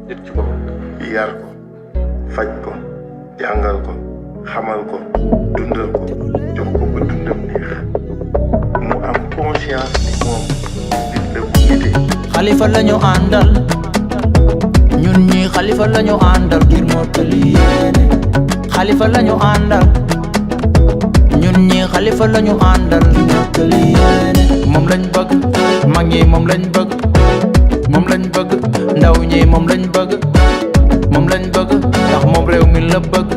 nit ci bopp yar ko faj ko jàngal ko xamal ko dundal ko jox ko ba dundam neex mu am conscience ni moom nit la bu nite. Xalifa lañu àndal ñun ñi Xalifa lañu àndal ngir mottali yéene. Xalifa lañu àndal ñun ñi Xalifa lañu àndal ngir mottali yéene. moom lañ bëgg mag ñi moom lañ bëgg moom lañ bëgg ndaw ñi moom lañ bëgg moom lañ bëgg ndax moom réew mi la bëgg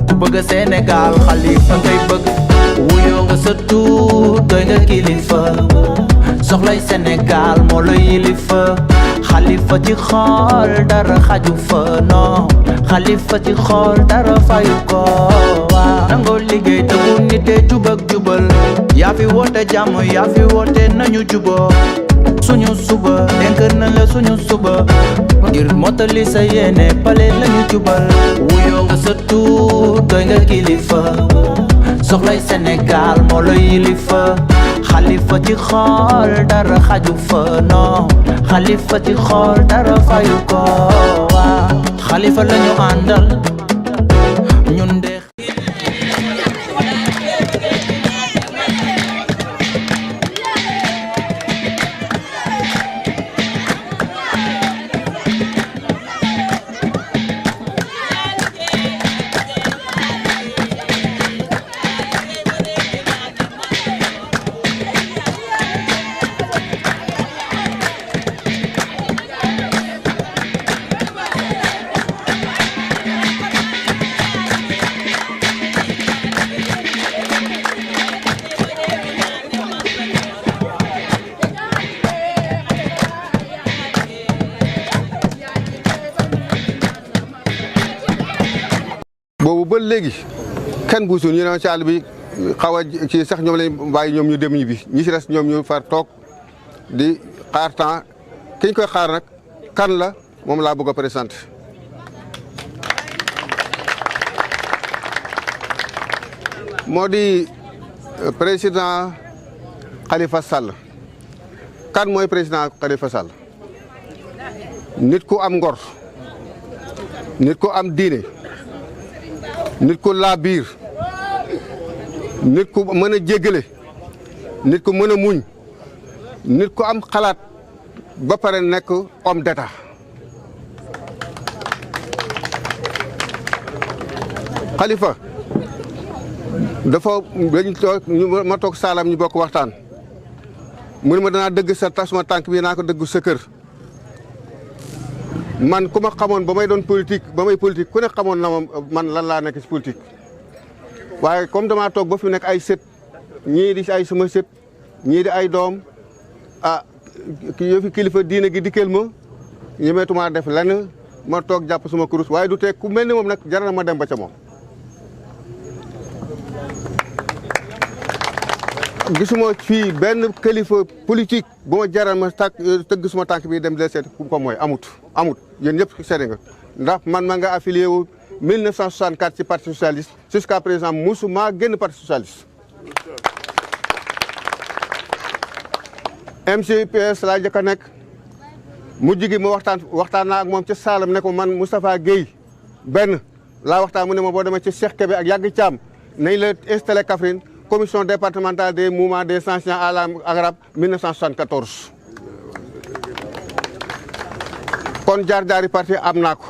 ku bëgg Sénégal Xalifa ngay bëgg wuyoo nga sa tuur doy nga kilifa soxlay Sénégal moo la yilifa Xalifa ci xool dara xaju fa non Xalifa ci xool dara fayu ko waaw nangoo liggéey te bu nite jub ak jubal yaa fi woote jàmm yaa fi woote nañu juboo suñu suba dénk na la suñu suba ngir mottali sa yéene pale lañu jubal wuyoo nga sa tuur doy nga kilifa soxlay Sénégal moo la yilifa Xalifa ci xool dara xaju fa non Xalifa ci xool dara fayu ko waaw Xalifa lañu àndal ñun de boobu ba léegi kenn buusul ñu ne ci àll bi xaw a ci sax ñoom lañ bàyyi ñoom ñu dem ñibbi ñi ci des ñoom ñu far toog di xaar temps ki ñu koy xaar nag kan la moom laa bëgg a présenté. moo di président Khalifa Sall. kan mooy président Khalifa Sall nit ku am ngor nit ku am diine. nit ku laa biir nit ku mën a jéggale nit ku mën a muñ nit ku am xalaat ba pare nekk homme d'état Khalifa dafa dañ toog ma toog saalam ñu bokk waxtaan mu ne ma danaa dëgg sa tasuma tànk bi naa ko dëggu sa kër man ku ma xamoon ba may doon politique ba may politique ku ne xamoon na ma man lan laa nekk ci politique waaye comme damaa toog ba fi nekk ay sët ñii di ay sama sët ñii di ay doom yëfi kilifa diine gi dikkal ma ñemeetuma def lenn ma toog jàpp suma kurus waaye du tee ku mel ni moom nag jar na ma dem ba ca moom. gisuma fii benn kilifa politique bu ma jaral ma tëgg suma tànk bi dem de seet ku ko mooy amut yéen ñëpp seede nga ndax man ma nga affilié wu 1964 ci parti socialiste jusqu'à présent musuma génn parti socialiste. MCPS laa jëkk a nekk mujj gi ma waxtaan naa ak moom ci saalam ne ko man Moustapha Guèye benn laa waxtaan mu ne ma boo demee ci Cheikh Kébé ak Yàgg Caam nañ la installé Kaffrine commission départementale des mouvements des enseignants à langue arabe 1974. kon jaar-jaari parti am naa ko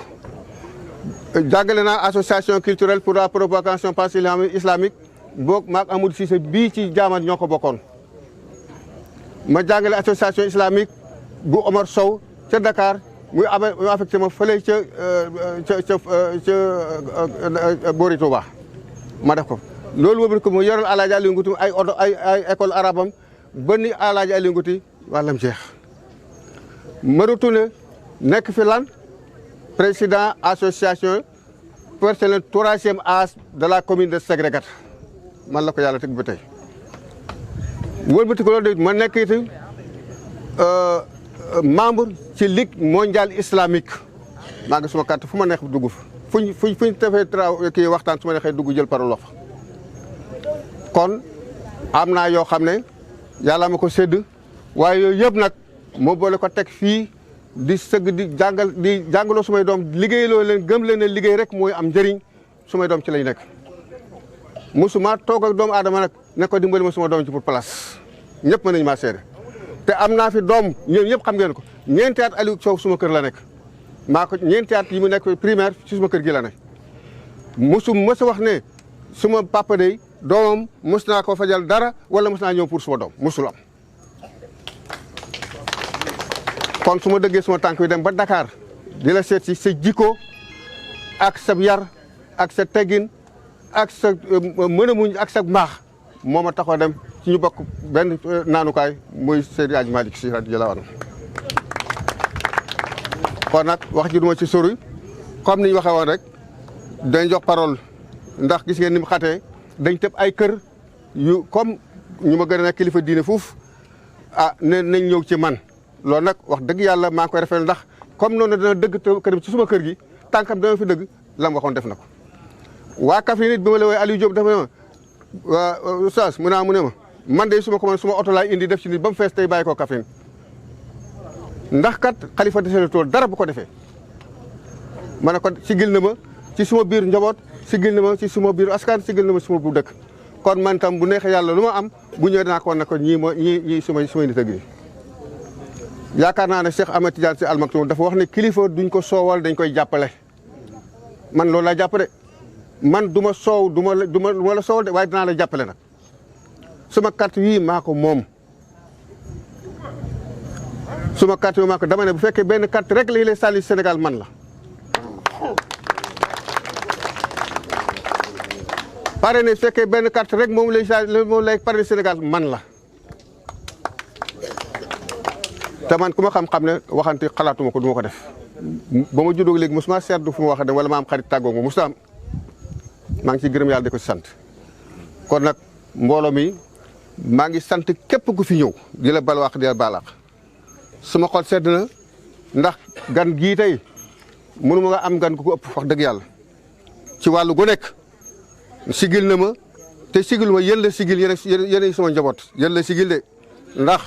jàngale naa association culturelle pour la propagation pensée islamique boog maag Amadou Cissé bii ci jaamat ñoo ko bokkoon. ma jàngale association islamique bu Omar Sow ca Dakar muy affecté ma fële ca Boori Touba ma def ko. loolu boobu ko mu yoral Alaaji Aliou Ngouti ay école arabam ba ni Alaaji Aliou Ngouti wàllam jeex ma retourné nekk fi lan président association personnel 3e âge de la commune de Ségrégata man la ko yàlla teg ba tey wëlbati ko loolu de ma nekk itam membre ci ligue mondiale islamique maa ngi suma carte fu ma neex dugg fa fuñ defee kii waxtaan su ma neexee dugg jël parole fa kon am naa yoo xam ne yàlla ma ko sédd waaye yooyu yëpp nag moo boole ko teg fii di sëgg di jàngaloo sumay doom liggéeyloo leen gëm leen ne liggéey rek mooy am njëriñ sumay doom ci lañ nekk. musuma toog ak doomu aadama nag ne ko dimbali ma suma doom ci pour place ñëpp mën nañu maa seede te am naa fi doom ñoom ñëpp xam ngeen ko ñeenti at Aliou Sow suma kër la nekk maa ko ñeenti at yi mu nekk primaire ci suma kër gi la nekk. mos a wax ne suma papa day doomam mos naa ko fajal dara wala mos naa ñëw pour suma doom mosul am. kon su ma dëggee suma tànk yi dem ba Dakar di la seet si sa jikko ak sa yar ak sa teggin ak sa mën a muñ ak sa mbaax moo ma taxoo dem ci ñu bokk benn naanukaay muy Seydi Hadji Malick Sy radiyallahu anhu. kon nag wax ji duma ci sori comme ni ñu waxee woon rek dañ jox parole ndax gis ngeen ni mu xatee dañ tëb ay kër yu comme ñu ma gën a nekk kilifa diine fuuf ne nañ ñëw ci man. loolu nag wax dëgg yàlla maa ngi koy rafetlu ndax comme noonu dana dëgg kër ci suma kër gi tànkam dama fi dëgg la mu waxoon def na ko. waa Kaffrine nit bi ma la woowee Aliou Diop dafa ne ma waa Oustaz mu ne ma man de suma ko man suma oto laay indi def ci nit ba mu fees tey bàyyi ko Kaffrine ndax kat Khalifa desele tool dara bu ko defee. ma ne ko sigil na ma ci suma biir njaboot sigil na ma ci suma biir askan sigil na ma suma bu dëkk kon man tam bu neexee yàlla lu ma am bu ñëwee dinaa ko wan ne ko ñii sumay nit a gi yaakaar naa ne Cheikh Ahmed Tidiane Sy Al Maktoum dafa wax ne kilifa duñ ko soowal dañ koy jàppale man loolu laa jàpp de man du ma soow du ma la soowal de waaye dinaa la jàppale nag suma carte yii maa ko moom suma carte yi maa ko dama ne bu fekkee benn carte rek lay sàlli Sénégal man la pare ne su fekkee benn carte rek moom lay pare Sénégal man la te man ku ma xam-xam ne waxante xalaatuma ko du ma ko def ba ma juddoo léegi mosuma seetlu fu ma wax dem wala ma am xarit tàggoo ma mosuma am maa ngi ciy gërëm yàlla di ko ci sant. kon nag mbooloo mi maa ngi sant képp ku fi ñëw di la balwaax di la baalaax suma xol sedd na ndax gan gii tey mënuma nga am gan ku ko ëpp wax dëgg yàlla ci wàllu gu nekk sigil na ma te sigil ma yéen la sigil yéen sama njaboot yéen la sigil de ndax.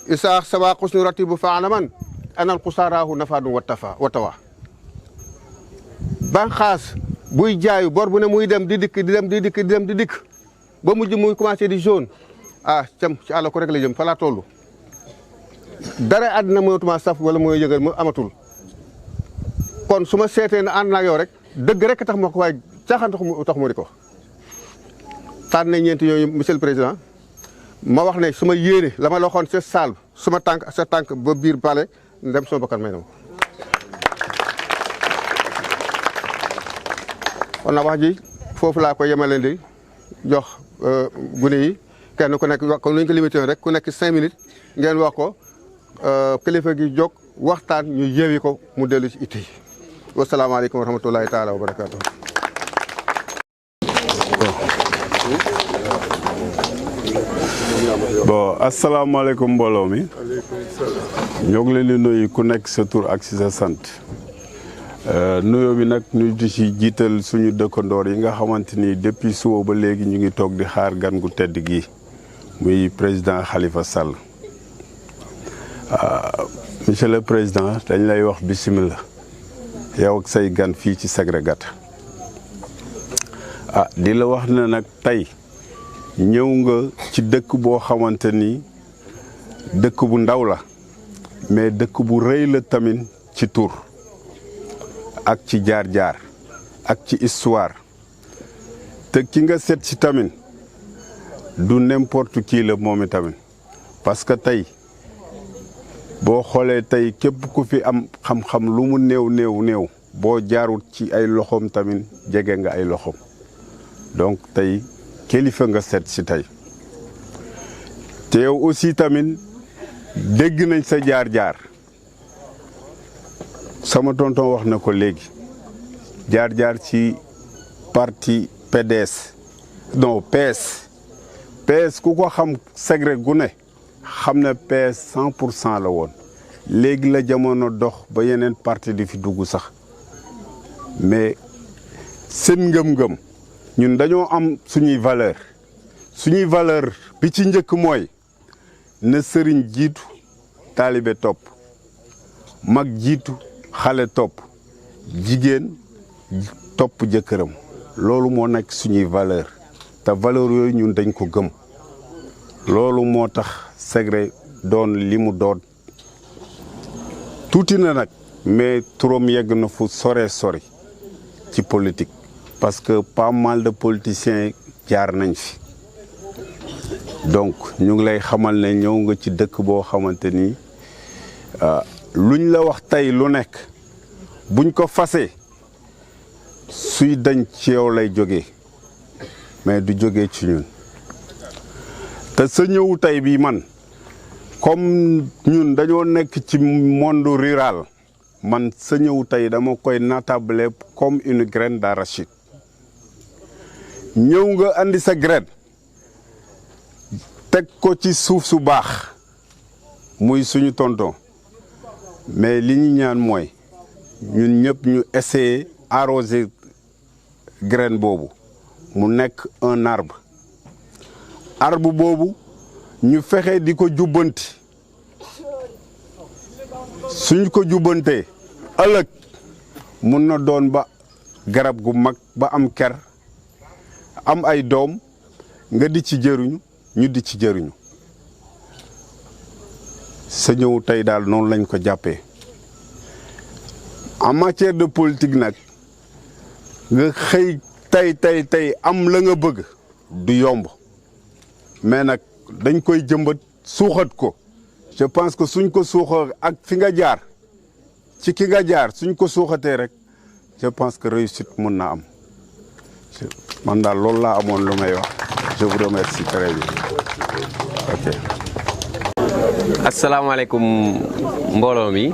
isaax sawa xusnu ratibu faalaman anal xusaaraahu nafaadu watawa banxaas buy jaayu bor bu ne muy dem di dikk di dem di dikk di dem di dikk ba mujj muy commencé di jaune cam ci àll ko rek la jëm fa laa toll dara àddina mënatuma saf wala mooy yëgal ma amatul kon su ma seetee ne ànd naa yow rek dëgg rek tax ma ko waaye caaxaan tax mu di ko tànn nañ ñeenti yooyu monsieur le président ma wax ne su ma yéene la ma la waxoon sa saal suma tànk sa tànk ba biir bale ndem suma bakkan may na ma kon na wax ji foofu laa ko yemale di jox gune yi kenn ku nekk wax ko nuñ ko limité rek ku nekk 5 minutes ngeen wax ko kilifa gi jóg waxtaan ñu yeewi ko mu dellu ci itti yi wasalaamaaleykum wa rahmatullahi taala wa barakaatu. bon asalaamaaleykum mbooloo mi ñoo ngi leen di nuyu ku nekk sa tur ak si sa sant nuyoo bi nag ñu di ci jiital suñu dëkkandoor yi nga xamante ni depuis suba ba léegi ñu ngi toog di xaar gan gu tedd gi muy président Khalifa Sall monsieur le président dañ lay wax bisimilah yow ak say gan fii ci Sagré-Gata di la wax ne nag tey ñëw nga ci dëkk boo xamante ni dëkk bu ndaw la mais dëkk bu rëy la tamit ci tur ak ci jaar-jaar ak ci histoire te ki nga seet ci tamit du n'importe qui la moom tamit parce que tey boo xoolee tey képp ku fi am xam-xam lu mu néew boo jaarut ci ay loxoom tamit jege nga ay loxoom donc tey kilifa nga seet si tey te yow aussi tamit dégg nañ sa jaar-jaar sama tonton wax na ko léegi jaar-jaar ci parti PDS non PS ku ko xam Sagré gu ne xam ne PS 100% la woon léegi la jamono dox ba yeneen parti di fi dugg sax mais seen ngëm-ngëm ñun dañoo am suñuy valeur bi ci njëkk mooy na sëriñ jiitu taalibe topp mag jiitu xale topp jigéen topp jëkkëram loolu moo nekk suñuy valeur te valeur yooyu ñun dañ ko gëm loolu moo tax Segré doon li mu doon tuuti na nag mais turam yegg na fu sore sori ci politique parce que pas mal de politiciens jaar nañ fi donc ñu ngi lay xamal ne ñëw nga ci dëkk boo xamante ni luñ la wax tey lu nekk buñ ko fasee suy dañ ci yow lay jógee mais du jógee ci ñun te sa ñëw tey bi man comme ñun dañoo nekk ci monde rural man sa ñëw tey dama koy natable comme une graine d'arachide ñëw nga andi sa graine teg ko ci suuf su baax muy suñu tonton mais li ñu ñaan mooy ñun ñëpp ñu essayer arroser graine boobu mu nekk un arbre boobu ñu fexe di ko jubbanti suñ ko jubbantee ëllëg mun na doon ba garab gu mag ba am ker am ay doom nga di ci jëriñu ñu di ci jëriñu sa ñëw tey daal noonu lañ ko jàppee en matière de politique nag nga xëy tey am la nga bëgg du yomb mais nag dañ koy jëmbat suuxat ko je pense que suñ ko suuxa ak fi nga jaar ci ki nga jaar suñ ko suuxatee rek je pense que réussite mën na am man daal loolu laa amoon lu may wax je vous remercie très bien ok. asalaamaaleykum mbooloo mi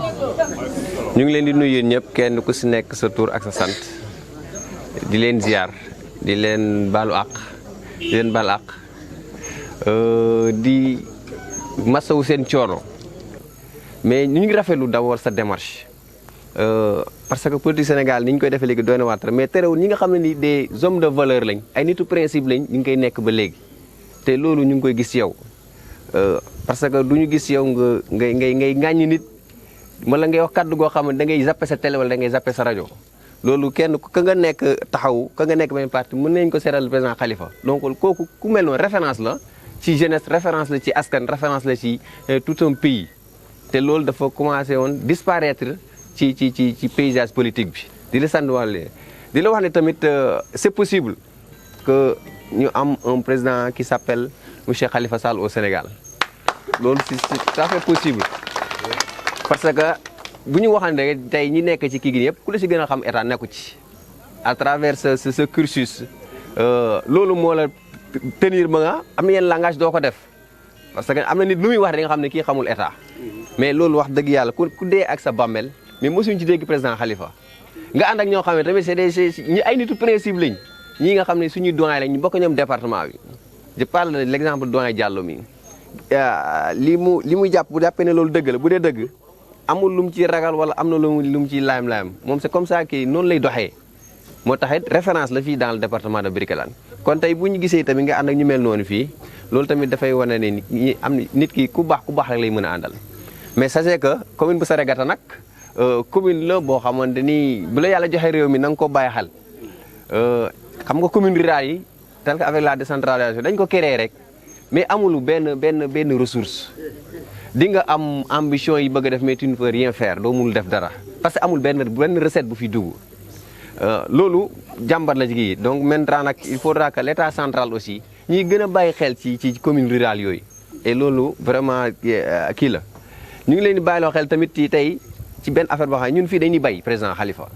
ñu ngi leen di nuyu yéen ñëpp kenn ku si nekk sa tur ak sa sant di leen ziar di leen baalu àq di leen baal àq di masawu seen coono mais ñu ngi rafetlu d'abord sa démarche parce que politique Sénégal ni ñu koy defee léegi doy na waat mais terewul ñi nga xam ne ni des hommes de valeur lañ ay nitu principe lañ ñu ngi koy nekk ba léegi te loolu ñu ngi koy gis yow parce que du ñu gis yow ngay ŋàññi nit wala ngay wax kàddu goo xam ne da ngay zappe sa télé wala da ngay zappe sa rajo loolu kenn ka nga nekk taxaw ka nga nekk benn parti mën nañ ko seetal président Khalifa donc kooku ku mel noonu référence la ci jeunesse référence la ci askan référence la ci tout un pays te loolu dafa commencé woon disparaître ci paysage politique bi di la sant wàll di la wax ne tamit c'est possible que ñu am un président qui s'appelle monsieur Khalifa Sall au Sénégal loolu c'est tout à fait possible parce que bu ñu waxante rek tey ñi nekk ci kii gi yëpp ku la si gën a xam état nekku ci à travers ce cursus loolu moo la tenir ba nga am na yenn langage doo ko def parce que am na nit lu muy wax da nga xam ne kii xamul état mais loolu wax dëgg yàlla ku dee ak sa bàmmeel mais mosuñu ci dégg président Khalifa nga ànd ak ñoo xam ne tamit c'est des ñi ay nitu principe lañ ñii nga xam ne suñuy doyen lañ ñu bokk ñoom département bi je parle de l'exemple doyen Diallo mi li muy jàpp bu jàppee ne loolu dëgg la bu dee dëgg amul lu mu ciy ragal wala am na lu mu ciy laayam moom c'est comme ça que noonu lay doxee moo taxit référence la fii dans le département de Birkelane kon tey bu ñu gisee tamit nga ànd ak ñu mel noonu fii loolu tamit dafay wane ne ñi am nit ki ku baax rek lay mën a àndal mais sachez que commune bu Sarégata nag commune la boo xamante ni bu la yàlla joxe réew mi na nga ko bàyyi xel xam nga commune rurale yi tel que avec la décentralisation dañ ko créer rek mais amulu benn ressource di nga am ambition yi bëgg a def mais tu ne peux rien faire doo mënul def dara parce que amul benn recette bu fi dugg loolu jàmbat la ci donc maintenant nag il faudra que l'état central aussi ñuy gën a bàyyi xel ci commune rurale yooyu et loolu vraiment kii la ñu ngi leen di bàyyiloo xel tamit ci tey ci benn affaire boo xam ne ñun fii dañuy bay président Khalifa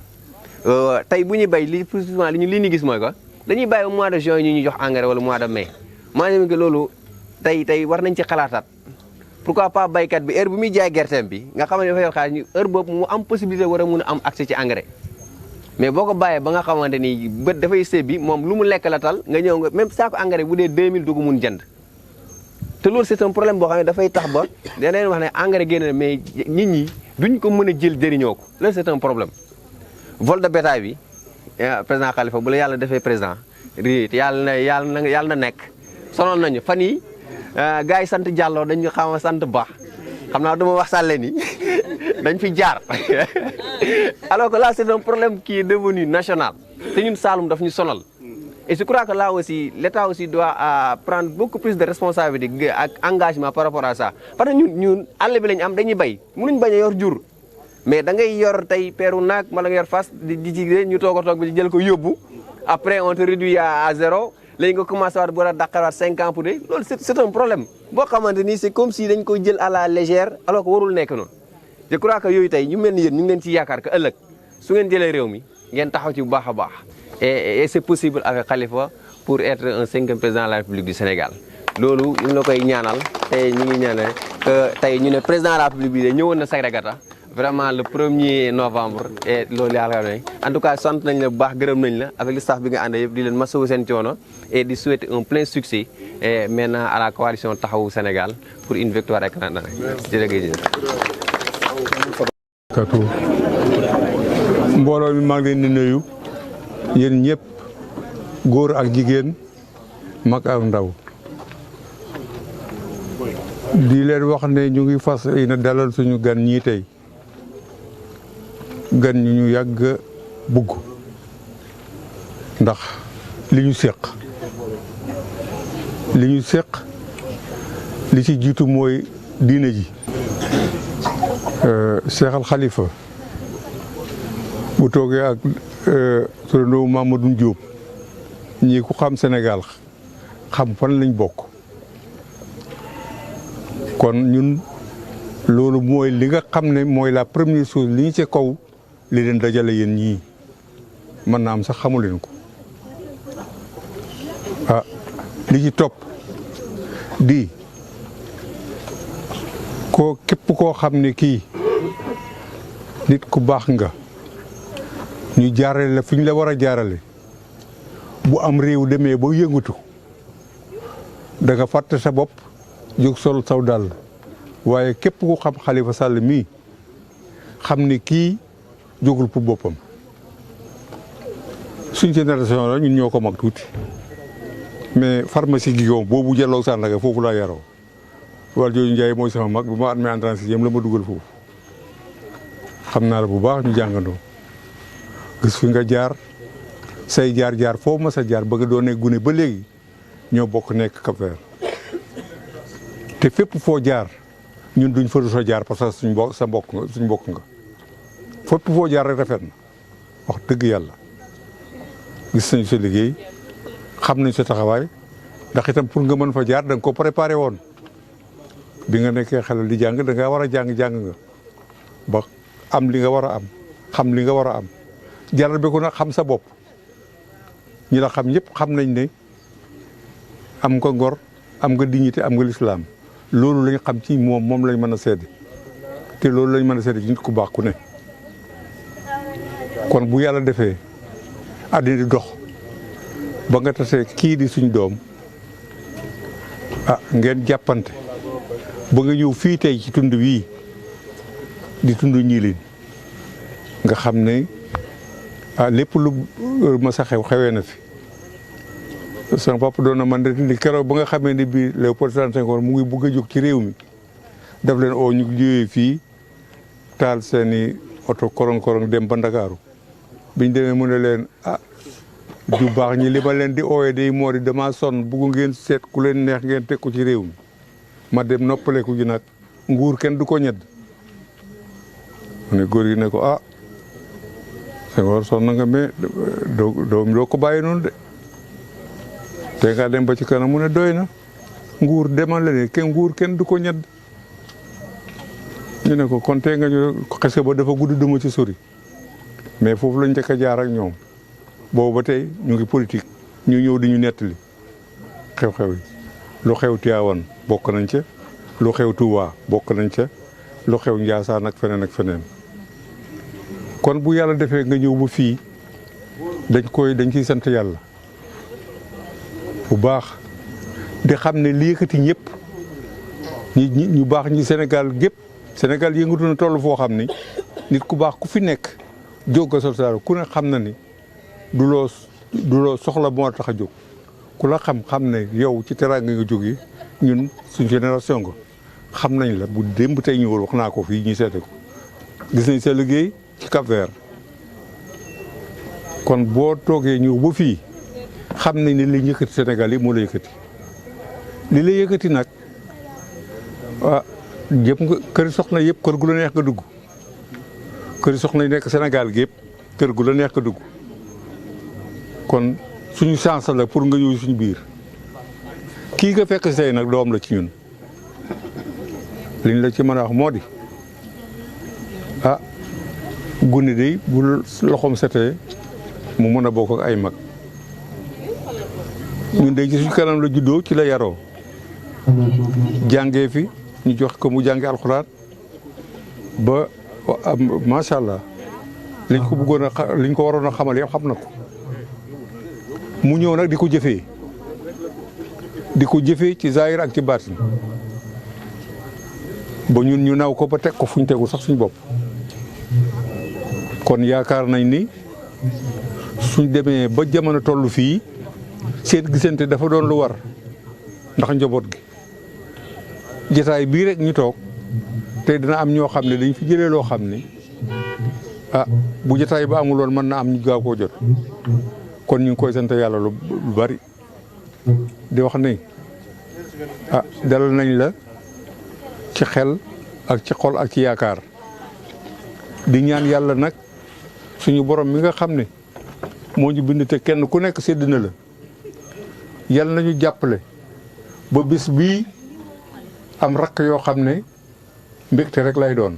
tey bu ñuy bay li plus souvent li ñu gis mooy que dañuy bàyyi mois de juin ñu jox engrais wala mois de mai maanaam que loolu tey war nañ ci xalaataat pourquoi pas baykat bi heure bu muy jaay gerteem bi nga xam ne dafa yor xaalis ñu heure boobu mu am possibilité war a mun a am accès ci engrais mais boo ko bàyyee ba nga xamante ni bët dafay sébbi moom lu mu lekk la tal nga ñëw nga même saako engrais bu dee 2000 du ko mun jënd te loolu c'est un problème boo xam ne dafay tax ba daneen wax ne engrais génn mais nit ñi duñ ko mën a jël jëriñoo ko loolu c'est un problème vol de bétail bi président Khalifa bu la yàlla defee président yàlla na nekk sonal nañu fan yi gars yi sant Diallo dañu xam sant baax xam naa duma wax sàlle ni dañ fi jaar alors que là c'est un problème qui est devenu national te ñun Saloum daf ñu sonal et je crois que là aussi l'État aussi doit prendre beaucoup plus de responsabilité ak engagement par rapport à ça parce que ñun àll bi lañ am dañuy bay mënuñ bañ a yor jur mais da ngay yor tey peeru naag wala nga yor fas di ci ñu toog a toog bi jël ko yóbbu après on te réduit à zéro léegi nga commencé waat bu la daqaraat 5 ans pour de loolu c'est un problème boo xamante ni c'est comme si dañ koy jël à la légère alors que warul nekk noonu je crois que yooyu tey ñu mel ni yéen ñu ngi leen ci yaakaar que ëllëg su ngeen jëlee réew mi ngeen taxaw ci bu baax a baax et c'est possible avec Khalifa pour être un 5e président de la République du Sénégal loolu ñu ngi la koy ñaanal te ñu ngi ñaanal que tey ñu ne président de la République bi de ñëwoon na Sagrada vraiment le 1er novembre et loolu yaakaar nañ en tout cas sant nañ la bu baax gërëm nañ la avec le staff bi nga ànd yëpp di leen masawu seen coono et di souhaiter un plein succès et maintenant à la coalition Taxawu Sénégal pour une victoire éclatante. jërëjëf. mbooloo mi maa ngi leen di nuyu yéen ñëpp góor ak jigéen mag ak ndaw di leen wax ne ñu ngi fas yéene dalal suñu gan ñii tey gan ñu yàgg bugg ndax li ñu séq li ci jiitu mooy diine ji Cheikh Al Khalifa bu toogee ak turandoo Mamadou Diop ñii ku xam Sénégal xam fan lañ bokk kon ñun loolu mooy li nga xam ne mooy la première chose li ñu ci kaw li leen dajale yéen ñii mën naa am sax xamu leen ko li ci topp di ko képp koo xam ne kii nit ku baax nga ñu jaarale la fi ñu la war a jaarale bu am réew demee ba yëngatu da nga fàtte sa bopp jóg sol saw dàll waaye képp ku xam Khalifa Sall mii xam ne kii jógul pour boppam suñ génération la ñun ñoo ko mag tuuti mais pharmacie Guigom boobu jëloo Sandaga foofu laa yaroo wala jooju Ndiaye mooy sama mag bu ma admee entrée sixième la ma dugal foofu xam naa la bu baax ñu jàngandoo gis fi nga jaar say jaar foo ma sa jaar bëgg doone gune ba léegi ñoo bokk nekk Cap-Vert te fépp foo jaar ñun duñ fa sa jaar parce que suñ mbokk nga fépp foo jaar rek rafet na wax dëgg yàlla gis nañu sa liggéey xam nañ sa taxawaay ndax itam pour nga mën fa jaar da nga ko préparé woon bi nga nekkee xelal di jàng da nga war a jàng nga ba am li nga war a am xam li nga war a am jaral bi ko nag xam sa bopp ñi la xam ñëpp xam nañ ne am nga ngor am nga dignité am nga lislaam loolu lañ xam ci moom lañ mën a seede te loolu lañ mën a seede ci nit ku baax ku ne kon bu yàlla defee àddina di dox ba nga tasee kii di suñ doom ngeen jàppante ba nga ñëw fii tey ci tund wii di tund ñiilin nga xam ne lépp lu ma sa xewee na fi sama papa doon na man de keroog ba nga xamee ne bii Léopold Sédar Senghor mu ngi bugg a jóg ci réew mi daf leen oo ñu jógee fii taal seeni oto korong dem ba Ndakaaru biñ demee mu ne leen ju baax ñi li ma leen di ooyee day moo di dama sonn bugg ngeen seet ku leen neex ngeen teg ko ci réew mi ma dem noppaleku ji nag nguur kenn du ko ñedd mu ne góor gi ne ko Senghor sonn na nga mais doo ko bàyyi noonu de te nga dem ba ci kanam mu ne doy na nguur demal la ne nguur kenn du ko ñedd ñu ne ko kon tey nga ñu xese ba dafa gudd duma ci sori mais foofu lañ njëkk a jaar ak ñoom boobu ba tey ñu ngi politique ñu ñëw di ñu nettali xew-xew yi lu xew Tivaouane bokk nañ ca lu xew Touba bokk nañ ca lu xew Ndiassane ak feneen kon bu yàlla defee nga ñëw ba fii dañ ciy sant yàlla bu baax di xam ne li yëkkati ñëpp ñu baax ñi Sénégal gépp Sénégal yëngatu na toll foo xam ni nit ku baax ku fi nekk jóg nga sol ku ne xam na ni du loo soxla moo tax a jóg ku la xam ne yow ci teraanga nga jógee ñun suñ génération nga xam nañ la bu démb tey ñëwul wax naa ko fii ñu seete ko gis nañ sa liggéey ci Cap-Vert kon boo toogee ñëw ba fii xam nañ ne li yëkkati Sénégal yi moo la yëkkati li la yëkkati nag ah yëpp nga kër soxna yëpp kër gu la neex nga dugg kër soxna yi nekk Sénégal gi yëpp kër gu la neex nga dugg kon suñu chance la pour nga ñëw suñu biir kii nga fekk say nag doom la ci ñun liñ la ci mën a wax moo di ah gune de bu loxoom setee mu mën a bokk ak ay mag ñun de ci suñu kanam la juddoo ci la yaroo jàngee fi ñu jox ko mu jàngi alxuraan ba macha allah liñ ko bëggoon a liñ ko waroon a xamal yëpp xam na ko mu ñëw nag di ko jëfee ci zahir ak ci baatin ba ñun ñu naw ko ba teg ko fuñ tegu sax suñ bopp kon yaakaar nañ ni suñ demee ba jamono toll fii seen gisante dafa doon lu war ndax njaboot gi jotaay bii rek ñu toog te dina am ñoo xam ne dañ fi jëlee loo xam ne ah bu jotaay ba amuloon mën na am ñu gaaw koo jot kon ñu ngi koy sant yàlla lu bari di wax ne ah dalal nañ la ci xel ak ci xol ak ci yaakaar di ñaan yàlla nag suñu borom mi nga xam ne moo ñu bind te kenn ku nekk sédd na la yàlla nañu jàppale ba bis bii am rakk yoo xam ne mbégte rek lay doon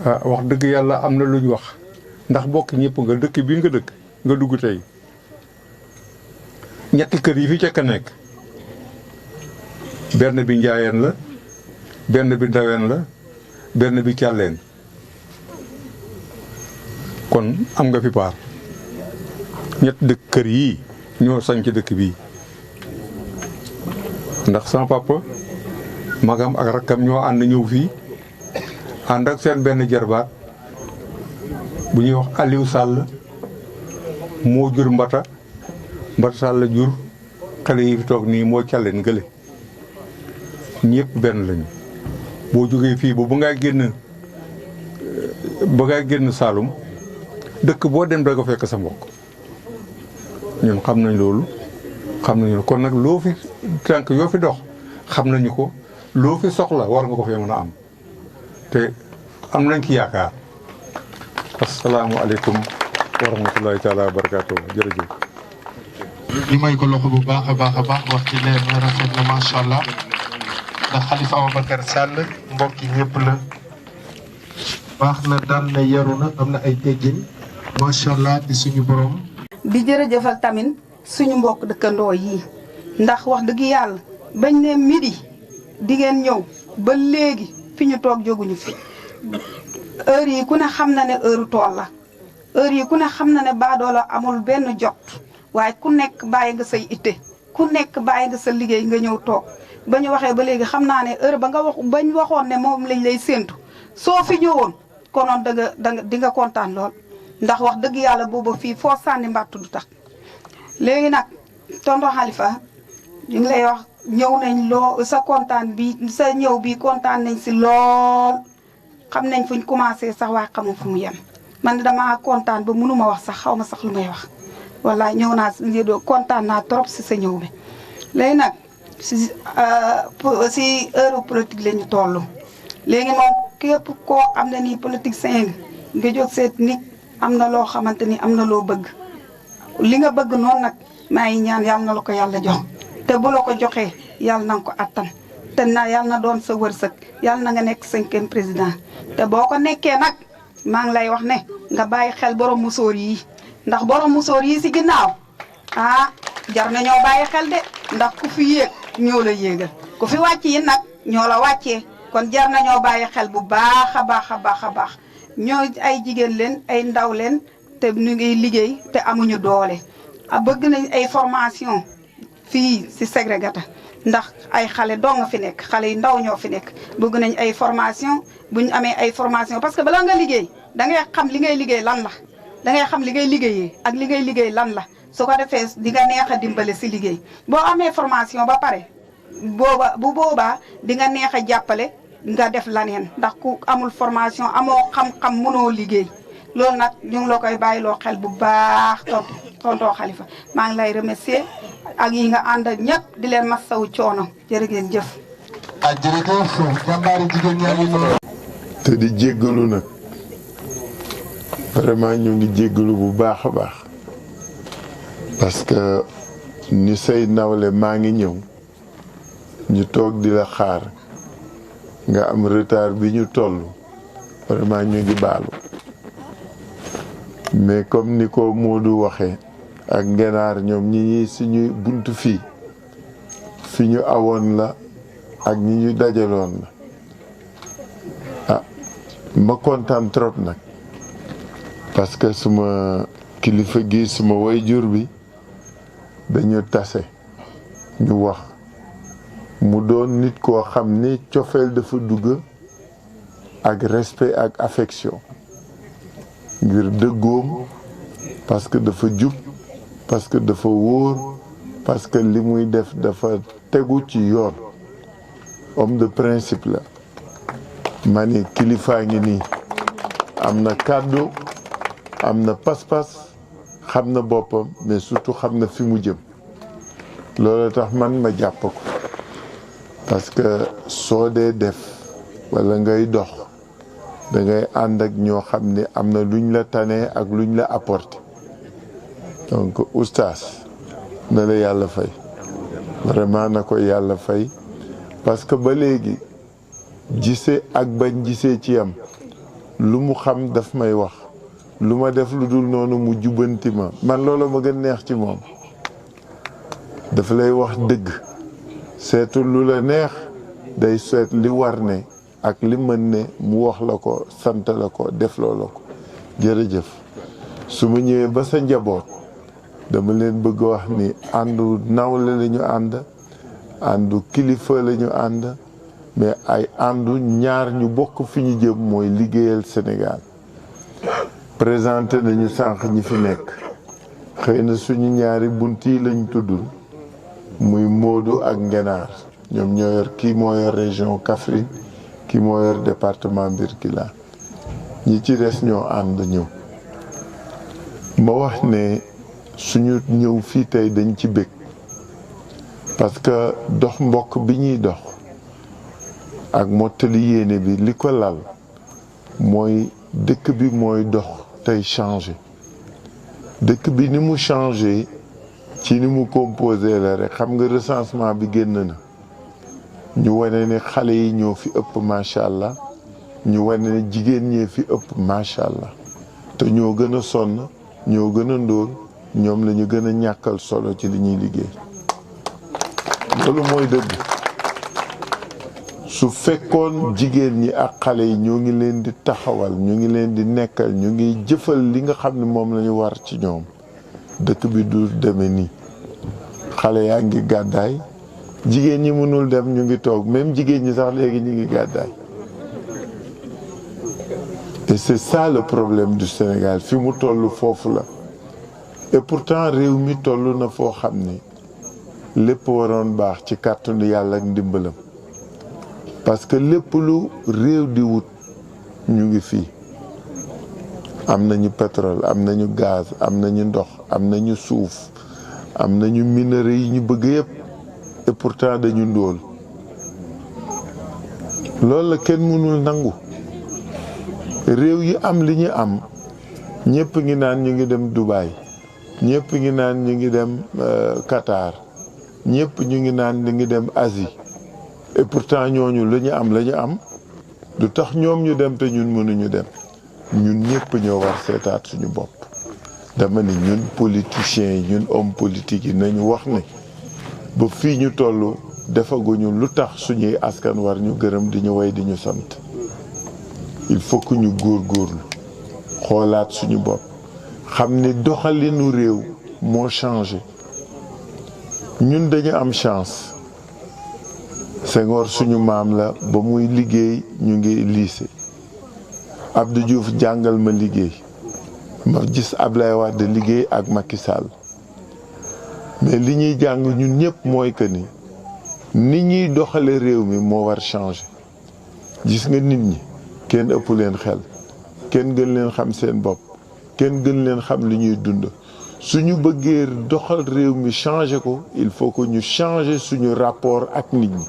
ah wax dëgg yàlla am na lu ñu wax ndax bokk ñëpp nga dëkk bii nga dëkk nga dugg tey ñetti kër yi fi cekk nekk benn bi njaayeen la benn bi ndaween la benn bi càlleen kon am nga fi paar ñetti dëkk kër yii ñoo sañ ci dëkk bii ndax sama papa magam ak rakkam ñoo ànd ñëw fii ànd ak seen benn jarbaat bu ñuy wax Aliou Sall moo jur Mbata Sall jur xale yi fi toog nii moo càlleen gële ñëpp benn lañu boo jógee fii ba ngay génn Saalum dëkk boo dem da nga fekk sa mbokk ñun xam nañ loolu xam nañu kon nag loo fi tànk yoo fi dox xam nañu ko loo fi soxla war nga ko fee mën a am te am nañ ci yaakaar asalaamualeykum wa rahmatulahi taala wa barakaatu jërëjëf. ñu may ko loxo bu baax a baax wax ci leer na rafet na macha allah ndax Khalifa Ababacar Sall mbokk yi ñëpp la baax na daan na yaru na am na ay teggin macha allah di suñu borom. di jërëjëfal tamit suñu mbokk dëkkandoo yi ndax wax dëgg yàlla bañ ne midi di ngeen ñëw ba léegi fi ñu toog jóguñu fi heure yi ku ne xam na ne heure tool la heure yi ku ne xam na ne baadoola amul benn jot waaye ku nekk bàyyi nga say itte ku nekk bàyyi nga sa liggéey nga ñëw toog ba ñu waxee ba léegi xam naa ne heure ba nga wax bañ waxoon ne moom lañ lay séentu soo fi ñëwoon konoon danga di nga kontaan lool ndax wax dëgg yàlla booba fii foo sànni mbàttu du tax léegi nag tonton Khalifa ñu ngi lay wax ñëw nañ loo sa kontaan bi sa ñëw bi kontaan nañ si lool xam nañ fuñ commencé sax waaye xamul fu mu yem man damaa kontaan ba mënuma wax sax xaw ma sax lu may wax wallaay ñëw naa kontaan naa trop si sa ñëw bi léegi nag si heure politique la ñu toll léegi moom képp koo am na nii politique seng nga jóg seet nit am na loo xamante ni am na loo bëgg li nga bëgg noonu nag maa ngi ñaan yàlla na la ko yàlla jox te bu la ko joxee yàlla na nga ko attan te yàlla na doon sa wërsëg yàlla na nga nekk 5e président te boo ko nekkee nag maa ngi lay wax ne nga bàyyi xel borom musóor yi ndax borom musóor yi si ginnaaw ah jar na ñoo bàyyi xel de ndax ku fi yéeg ñoo la yéegal ku fi wàcc yi nag ñoo la wàccee kon jar na ñoo bàyyi xel bu baax a baax a baax a baax ñoo ay jigéen leen ay ndaw leen te ñu ngi liggéey te amuñu doole bëgg nañ ay formation fii si Ségrégata ndax ay xale doo nga fi nekk xale yu ndaw ñoo fi nekk bëgg nañ ay formation bu ñu amee ay formation parce que bala nga liggéey da ngay xam li ngay liggéey lan la da ngay xam li ngay liggéeyee ak li ngay liggéey lan la su ko defee di nga neex a dimbale si liggéey boo amee formation ba pare bu boobaa di nga neex a jàppale nga def laneen ndax ku amul formation amoo xam-xam mënoo liggéey loolu nag ñu ngi la koy bàyyiloo xel bu baax tonton Khalifa maa ngi lay remercier ak yi nga ànd ak ñëpp di leen masawu coono jërë ngeen jëf. jërëjëf jàmbaari jigéen ñaa ngi noonu. te di jéggalu nag vraiment ñu ngi jéggalu bu baax a baax parce que ni say nawle maa ngi ñëw ñu toog di la xaar nga am retard bi ñu toll vraiment ñu ngi baalu mais comme ni ko Modou waxee ak Ngenaar ñoom ñi suñuy buntu fii fi ñu awoon la ak ñi ñu dajaloon la ah ma kontaan trop nag parce que suma kilifa gi suma waajur bi dañu tase ñu wax mu doon nit koo xam ni cofeel dafa dugg ak respect ak affection ngir dëggoom parce que dafa jub parce que dafa wóor parce que li muy def dafa tegu ci yoon homme de principe la ma ni kilifaa ngi nii am na kàddu am na pas-pas xam na boppam mais surtout xam na fi mu jëm loolu tax man ma jàpp ko parce que soo dee def walla ngay dox da ngay ànd ak ñoo xam ne am na luñ la tane ak luñ la apporté donc oustaz na la yàlla fay vraiment na ko yàlla fay parce que ba léegi gisee ak bañ gisee ci am lu mu xam daf may wax lu ma def lu dul noonu mu jubbanti ma man loolu ma gën neex ci moom dafa lay wax dëgg seetul lu la neex day seet li war ne ak li mën ne mu wax la ko sant la ko def loo la ko jërëjëf su ma ñëwee ba sa njaboot dama leen bëgg wax ni àndu nawle la ñu àndu kilifa la ñu ànd mais ay àndu ñaar ñu bokk fi ñu jëm mooy liggéeyal Sénégal présenté nañu sànq ñi fi nekk xëy na suñu ñaari bunt yi lañ tuddul muy Modou ak Ngenaar ñoom ñoo yor kii moo yor région Kaffrine kii moo yor département Birkila ñi ci des ñoo ànd ñëw ma wax ne suñu ñëw fii tey dañ ci bëgg parce que dox mbokk bi ñuy dox ak mottali yéene bi li ko lal mooy dëkk bi mooy dox tey changé dëkk bi ni mu changé ci ni mu composé la rek xam nga recensement bi génn na ñu wane ne xale yi ñoo fi ëpp macha allah ñu wane ne jigéen ñee fi ëpp macha allah te ñoo gën a sonn ñoo gën a ndóol ñoom la ñu gën a ñàkkal solo ci li ñuy liggéey loolu mooy dëgg su fekkoon jigéen ñi ak xale yi ñoo ngi leen di taxawal ñu ngi leen di nekkal ñu ngi jëfal li nga xam ne moom la ñu war ci ñoom dëkk bi du demee nii xale yaa ngi gàddaay jigéen ñi mënul dem ñu ngi toog même jigéen ñi sax léegi ñu ngi gàddaay et c'est ça le problème du Sénégal fi mu toll foofu la et pourtant réew mi toll na foo xam ni lépp waroon baax ci kàttanu yàlla ak ndimbalam parce que lépp lu réew di wut ñu ngi fii am nañu pétrole am nañu gaz am nañu ndox am nañu suuf am nañu minerais yi ñu bëgg yëpp et pourtant dañu ndóol loolu la kenn mënul nangu réew yi am li ñu am ñëpp ngi naan ñu ngi dem Dubaï ñëpp ngi naan ñu ngi dem Qatar ñëpp ñu ngi naan ñu ngi dem Asie et pourtant ñooñu la ñu am du tax ñoom ñu dem te ñun mënuñu dem ñun ñëpp ñoo war seetaat suñu bopp dama ni ñun politiciens yi ñun homme politique yi nañu wax ne ba fii ñu toll defaguñu lu tax suñuy askan war ñu gërëm di ñu way di ñu sant il faut que ñu góorgóorlu xoolaat suñu bopp xam ni doxalinu réew moo changé ñun dañu am chance Senghor suñu maam la ba muy liggéey ñu ngi lycée Abdou Diouf jàngal ma liggéey ma gis Ablaye Wade liggéey ak Macky Sall mais li ñuy jàng ñun ñëpp mooy que ni ñuy doxale réew mi moo war changer gis nga nit ñi kenn ëpp leen xel kenn gën leen xam seen bopp kenn gën leen xam li ñuy dund suñu bëggee doxal réew mi changer ko il faut que ñu changer suñu rapport ak nit ñi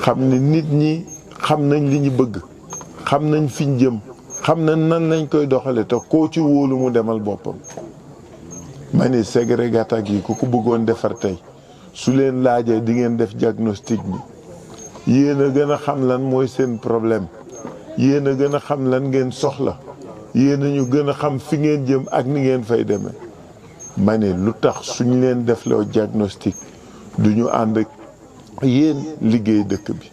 xam ne nit ñi xam nañ li ñu bëgg xam nañ fi ñu jëm xam nañ nan lañ koy doxale te koo ci wóolu mu demal boppam ma ne Ségrégata gi ku ko bëggoon defar tey su leen laajee di ngeen def diagnostic bi yéen a gën a xam lan mooy seen problème yéen a gën a xam lan ngeen soxla yéen a ñu gën a xam fi ngeen jëm ak ni ngeen fay demee ma ne lu tax suñ leen defloo diagnostic du ñu ànd ak yéen liggéey dëkk bi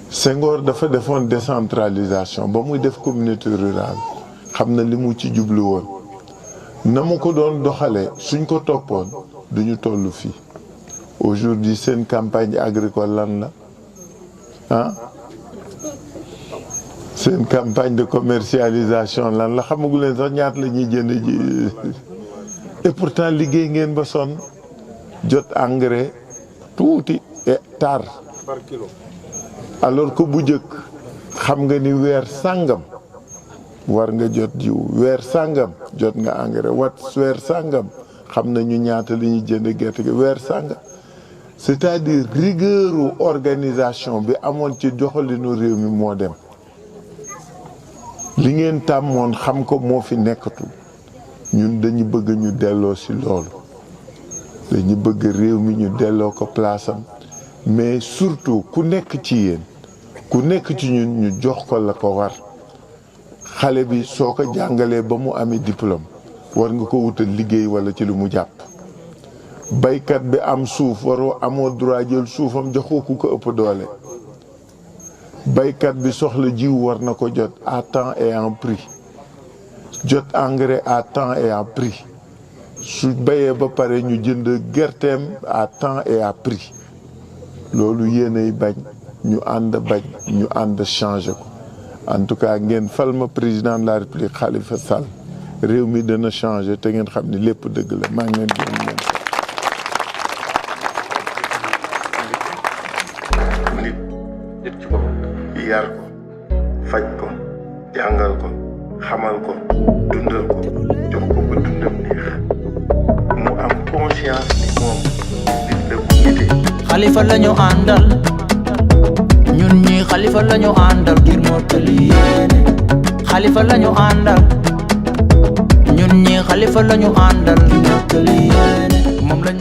Senghor dafa defoon décentralisation ba muy def communauté rurale xam na li mu ci jublu woon na mu ko doon doxalee suñ ko toppoon duñu toll fii aujourd'hui seen campagne agricole lan la ah seen campagne de commercialisation lan la xamagu leen sax ñaata la ñuy jënd ji et pourtant liggéey ngeen ba sonn jot engrais tuuti et tard par kilo. alors que bu njëkk xam nga ni weer sàngam war nga jot jiw weer sàngam jot nga engrais weer sàngam xam nañu ñaata li ñuy jënd gerte gi weer sàngam c'est-à-dire rigueuru organisation bi amoon ci doxalinu réew mi moo dem li ngeen tàmmoon xam ko moo fi nekkatul ñun dañu bëgg ñu delloo ci loolu dañu bëgg réew mi ñu delloo ko place am mais surtout ku nekk ci yéen ku nekk ci ñun ñu jox ko la ko war xale bi soo ko jàngalee ba mu amee diplôme war nga ko wutal liggéey walla ci lu mu jàpp baykat bi am suuf waroo amoo droit jël suufam joxoo ku ko ëpp doole baykat bi soxla jiw war na ko jot à temps et en prix jot engrais à temps et en prix su bayee ba pare ñu jënd gerteem à temps et à prix loolu yéenay bañ ñu ànd bañ ñu ànd changé ko en tout cas ngeen fal ma président de la république Khalifa Sall réew mi dana changé te ngeen xam ni lépp dëgg la maa ngi leen di leen nit ci boppam yar ko faj ko jàngal ko xamal ko dundal ko jox ko ba dundam neex mu am conscience ni moom nit la bu nite Khalifa lañu àndal ñun ñi Khalifa lañu àndal ngir mottali yéene Khalifa lañu àndal ñun ñi Khalifa lañu àndal ngir mottali yéene moom lañ